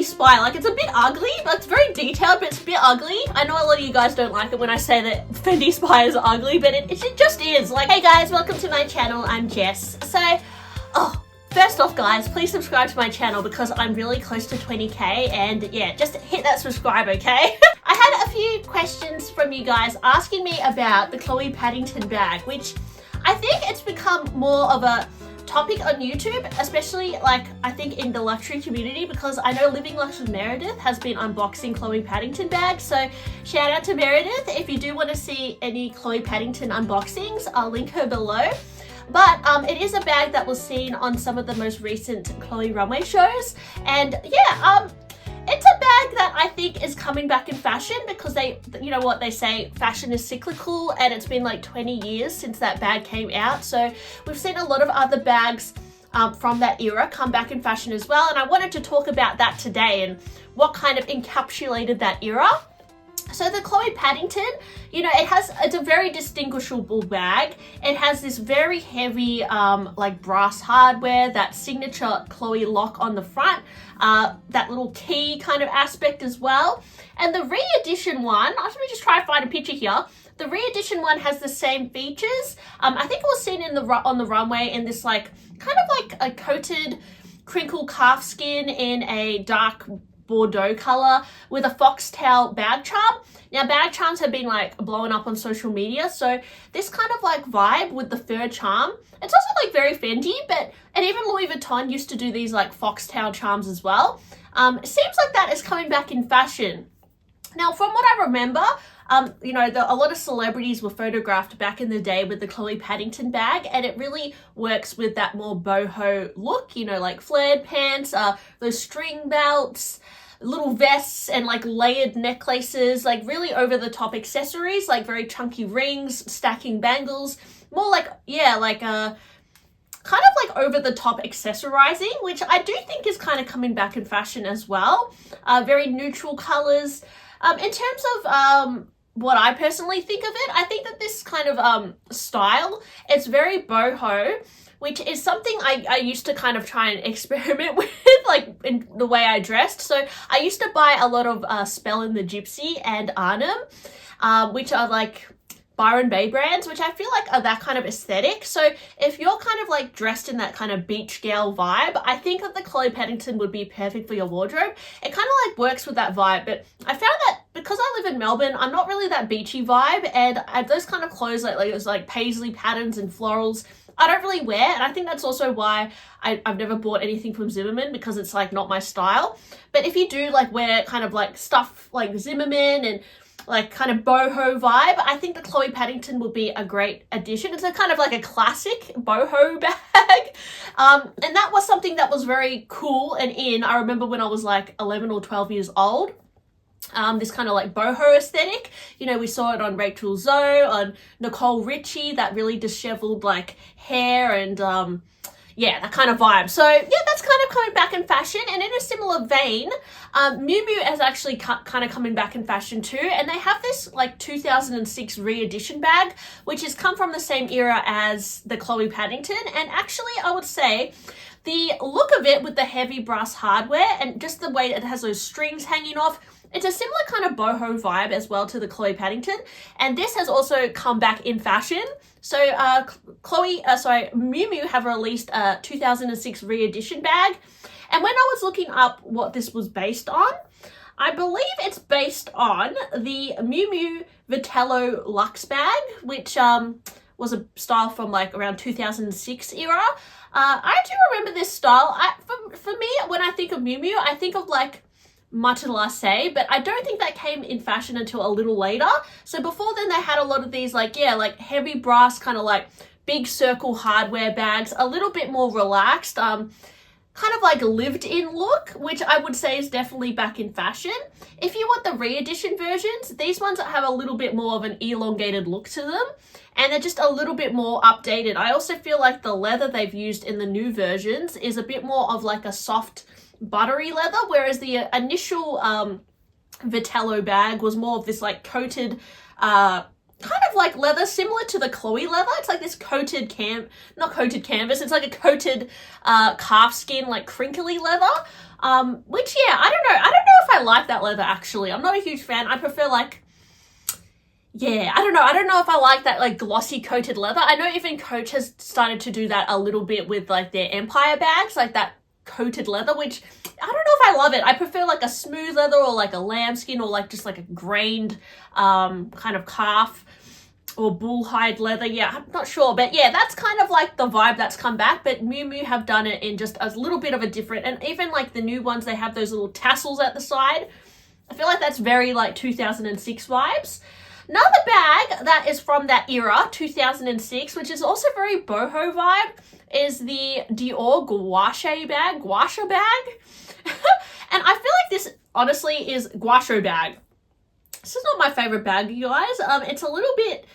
Fendi spire. Like, it's a bit ugly, but it's very detailed, but it's a bit ugly. I know a lot of you guys don't like it when I say that Fendi spires are ugly, but it just is. Like, hey guys, welcome to my channel. I'm Jess. So, first off, guys, please subscribe to my channel because I'm really close to 20k, and yeah, just hit that subscribe, okay? I had a few questions from you guys asking me about the Chloe Paddington bag, which I think it's become more of a topic on YouTube, especially like I think in the luxury community, because I know Living Luxe with Meredith has been unboxing Chloe Paddington bags. So shout out to Meredith. If you do want to see any Chloe Paddington unboxings, I'll link her below. But it is a bag that was seen on some of the most recent Chloe runway shows, and yeah, it's a bag that I think is coming back in fashion because you know what they say, fashion is cyclical, and it's been like 20 years since that bag came out. So we've seen a lot of other bags from that era come back in fashion as well. And I wanted to talk about that today and what kind of encapsulated that era. So the Chloe Paddington, you know, it's a very distinguishable bag. It has this very heavy like brass hardware, that signature Chloe lock on the front, that little key kind of aspect as well. And the re-edition one, let me just try to find a picture here. The re-edition one has the same features. I think it was seen on the runway in this like kind of like a coated crinkle calf skin in a dark Bordeaux color with a foxtail bag charm. Now, bag charms have been like blowing up on social media, so this kind of like vibe with the fur charm, it's also like very Fendi, and even Louis Vuitton used to do these like foxtail charms as well. It seems like that is coming back in fashion. Now, from what I remember, you know, a lot of celebrities were photographed back in the day with the Chloe Paddington bag, and it really works with that more boho look, you know, like flared pants, those string belts, little vests, and like layered necklaces, like really over the top accessories, like very chunky rings, stacking bangles, more like, yeah, like kind of like over the top accessorizing, which I do think is kind of coming back in fashion as well. Very neutral colors. In terms of what I personally think of it, I think that this kind of style, it's very boho, which is something I used to kind of try and experiment with, like in the way I dressed. So I used to buy a lot of Spell and the Gypsy and Arnhem, which are like Byron Bay brands, which I feel like are that kind of aesthetic. So if you're kind of like dressed in that kind of beach girl vibe, I think that the Chloe Paddington would be perfect for your wardrobe. It kind of like works with that vibe, but I found that because I live in Melbourne, I'm not really that beachy vibe, and those kind of clothes like those like paisley patterns and florals, I don't really wear, and I think that's also why I've never bought anything from Zimmermann, because it's like not my style. But if you do like wear kind of like stuff like Zimmermann and like kind of boho vibe, I think the Chloe Paddington would be a great addition. It's a kind of like a classic boho bag. And that was something that was very cool and in. I remember when I was like 11 or 12 years old. This kind of like boho aesthetic, you know, we saw it on Rachel Zoe, on Nicole Richie, that really disheveled like hair, and yeah, that kind of vibe. So yeah, that's kind of coming back in fashion. And in a similar vein, Miu Miu is actually kind of coming back in fashion too, and they have this like 2006 re-edition bag, which has come from the same era as the Chloe Paddington. And actually, I would say the look of it with the heavy brass hardware and just the way it has those strings hanging off, it's a similar kind of boho vibe as well to the Chloe Paddington, and this has also come back in fashion. So Miu Miu have released a 2006 re-edition bag, and when I was looking up what this was based on, I believe it's based on the Miu Miu Vitello Luxe bag, which was a style from like around 2006 era. I do remember this style. For me, when I think of Miu Miu, I think of like Matelassé, but I don't think that came in fashion until a little later. So before then, they had a lot of these like, yeah, like heavy brass kind of like big circle hardware bags, a little bit more relaxed, kind of like lived in look, which I would say is definitely back in fashion. If you want the re-edition versions, these ones have a little bit more of an elongated look to them, and they're just a little bit more updated. I also feel like the leather they've used in the new versions is a bit more of like a soft buttery leather, whereas the initial Vitello bag was more of this like coated kind kind of like leather similar to the Chloe leather. It's like this coated not coated canvas, it's like a coated calf skin, like crinkly leather. Which, yeah, I don't know if I like that leather actually. I'm not a huge fan. I prefer like, yeah, I don't know if I like that like glossy coated leather. I know even Coach has started to do that a little bit with like their Empire bags, like that coated leather, which I don't know if I love it. I prefer like a smooth leather or like a lambskin or like just like a grained kind of calf or bull hide leather. Yeah, I'm not sure, but yeah, that's kind of like the vibe that's come back. But Miu Miu have done it in just a little bit of a different, and even like the new ones, they have those little tassels at the side. I feel like that's very like 2006 vibes. Another bag that is from that era, 2006, which is also very boho vibe, is the Dior Gaucho bag. And I feel like this honestly is Gaucho bag. This is not my favorite bag, you guys. It's a little bit,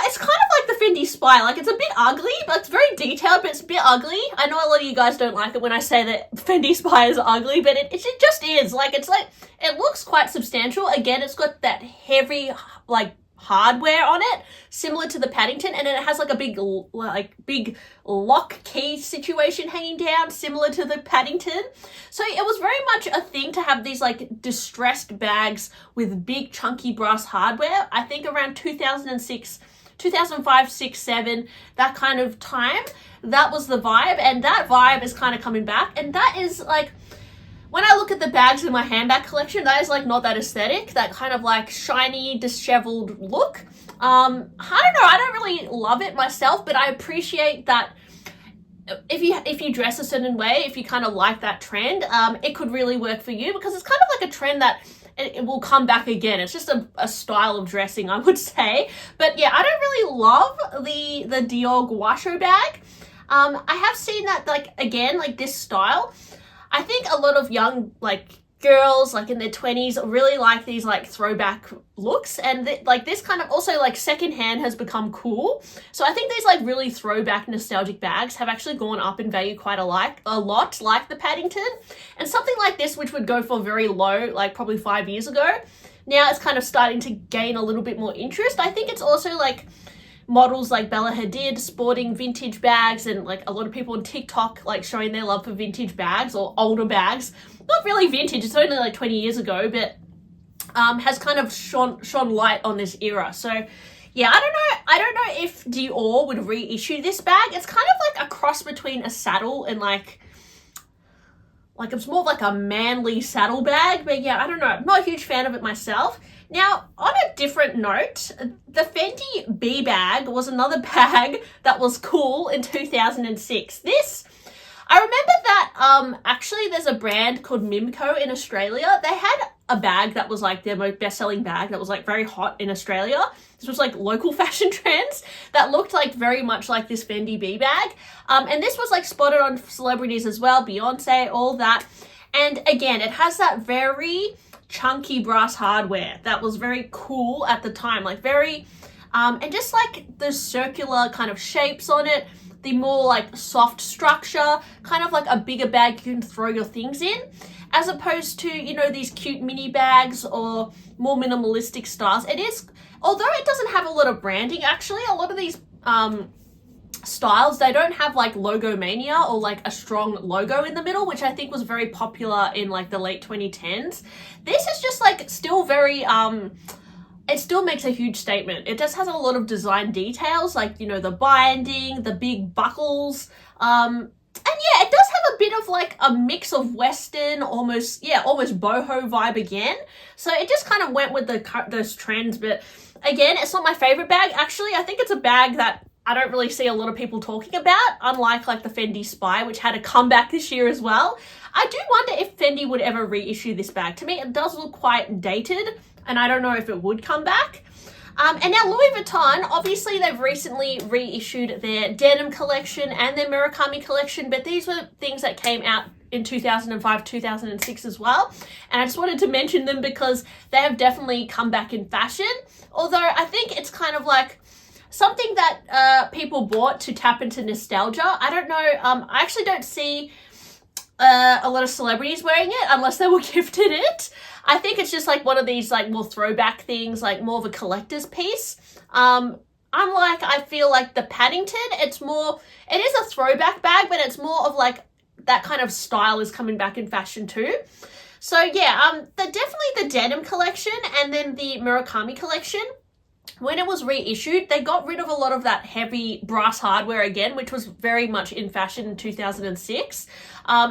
it's kind of like the Fendi Spy. Like, it's a bit ugly, but it's very detailed, but it's a bit ugly. I know a lot of you guys don't like it when I say that Fendi Spy is ugly, but it just is. Like, it looks quite substantial. Again, it's got that heavy, like, hardware on it, similar to the Paddington, and then it has like a big lock key situation hanging down, similar to the Paddington. So it was very much a thing to have these like distressed bags with big chunky brass hardware. I think around 2006, 2005, 6, 7, that kind of time, that was the vibe, and that vibe is kind of coming back. And that is like, when I look at the bags in my handbag collection, that is like not that aesthetic, that kind of like shiny, disheveled look. I don't know, I don't really love it myself, but I appreciate that if you dress a certain way, if you kind of like that trend, it could really work for you, because it's kind of like a trend that it will come back again. It's just a style of dressing, I would say. But yeah, I don't really love the Dior Gaucho bag. I have seen that, like, again, like this style. I think a lot of young, like, girls, like, in their 20s really like these, like, throwback looks. And, like, this kind of also, like, secondhand has become cool. So I think these, like, really throwback nostalgic bags have actually gone up in value quite a lot, like the Paddington. And something like this, which would go for very low, like, probably 5 years ago, now it's kind of starting to gain a little bit more interest. I think it's also, like, models like Bella Hadid sporting vintage bags, and like a lot of people on TikTok like showing their love for vintage bags or older bags. Not really vintage, it's only like 20 years ago, but has kind of shone light on this era. So yeah, I don't know if Dior would reissue this bag. It's kind of like a cross between a saddle and like it's more of like a manly saddle bag. But yeah, I don't know, I'm not a huge fan of it myself. Now, on a different note, the Fendi B bag was another bag that was cool in 2006. I remember that actually there's a brand called Mimco in Australia. They had a bag that was like their most best-selling bag that was like very hot in Australia. This was like local fashion trends that looked like very much like this Fendi B bag. And this was like spotted on celebrities as well, Beyonce, all that. And again, it has that very chunky brass hardware that was very cool at the time, like very and just like the circular kind of shapes on it, the more like soft structure, kind of like a bigger bag you can throw your things in, as opposed to, you know, these cute mini bags or more minimalistic styles. It is, although it doesn't have a lot of branding, actually a lot of these styles, they don't have like logo mania or like a strong logo in the middle, which I think was very popular in like the late 2010s. This is just like still very it still makes a huge statement. It just has a lot of design details, like, you know, the binding, the big buckles, and yeah, it does have a bit of like a mix of Western, almost boho vibe again. So it just kind of went with those trends. But again, it's not my favorite bag. Actually, I think it's a bag that I don't really see a lot of people talking about, unlike like the Fendi Spy, which had a comeback this year as well. I do wonder if Fendi would ever reissue this bag. To me, it does look quite dated, and I don't know if it would come back. And now Louis Vuitton, obviously they've recently reissued their denim collection and their Murakami collection, but these were things that came out in 2005, 2006 as well. And I just wanted to mention them because they have definitely come back in fashion. Although I think it's kind of like something that people bought to tap into nostalgia. I don't know. I actually don't see a lot of celebrities wearing it unless they were gifted it. I think it's just like one of these like more throwback things, like more of a collector's piece. Unlike, I feel like the Paddington, it is a throwback bag, but it's more of like that kind of style is coming back in fashion too. So yeah, definitely the denim collection and then the Murakami collection. When it was reissued, they got rid of a lot of that heavy brass hardware again, which was very much in fashion in 2006.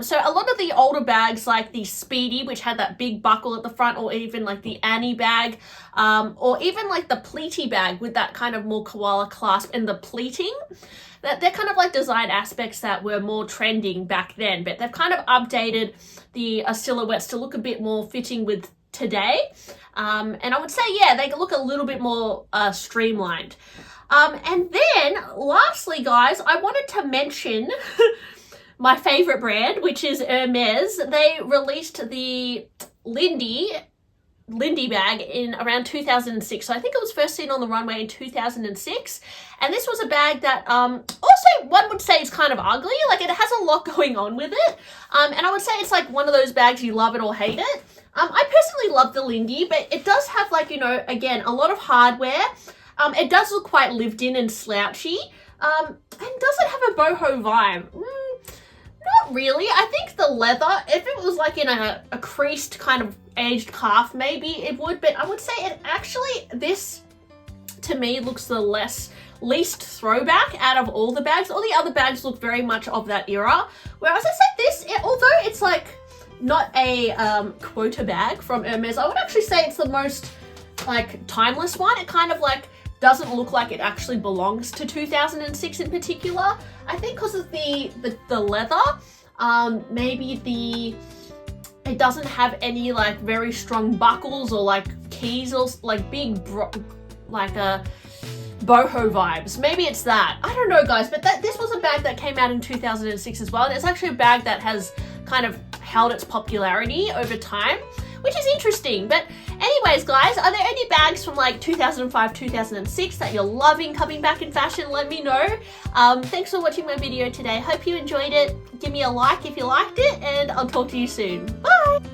So a lot of the older bags like the Speedy, which had that big buckle at the front, or even like the Annie bag, or even like the Pleaty bag with that kind of more koala clasp and the pleating, they're kind of like design aspects that were more trending back then, but they've kind of updated the silhouettes to look a bit more fitting with today. And I would say, yeah, they look a little bit more streamlined. And then lastly, guys, I wanted to mention my favorite brand, which is Hermes. They released the Lindy bag in around 2006. So I think it was first seen on the runway in 2006. And this was a bag that also one would say is kind of ugly. Like, it has a lot going on with it. And I would say it's like one of those bags you love it or hate it. I personally love the Lindy, but it does have, like, you know, again, a lot of hardware. It does look quite lived in and slouchy. And does it have a boho vibe? Not really. I think the leather, if it was like in a creased kind of aged calf, maybe it would. But I would say it actually, this to me looks the least throwback out of all the bags. All the other bags look very much of that era. Whereas I said this, although it's like not a quota bag from Hermes, I would actually say it's the most like timeless one. It kind of like doesn't look like it actually belongs to 2006 in particular. I think because of the leather, maybe it doesn't have any like very strong buckles or like keys or like big boho vibes. Maybe it's that. I don't know, guys, but this was a bag that came out in 2006 as well, and it's actually a bag that has kind of held its popularity over time, which is interesting. But anyways, guys, are there any bags from like 2005, 2006 that you're loving coming back in fashion? Let me know. Thanks for watching my video today. Hope you enjoyed it. Give me a like if you liked it, and I'll talk to you soon. Bye!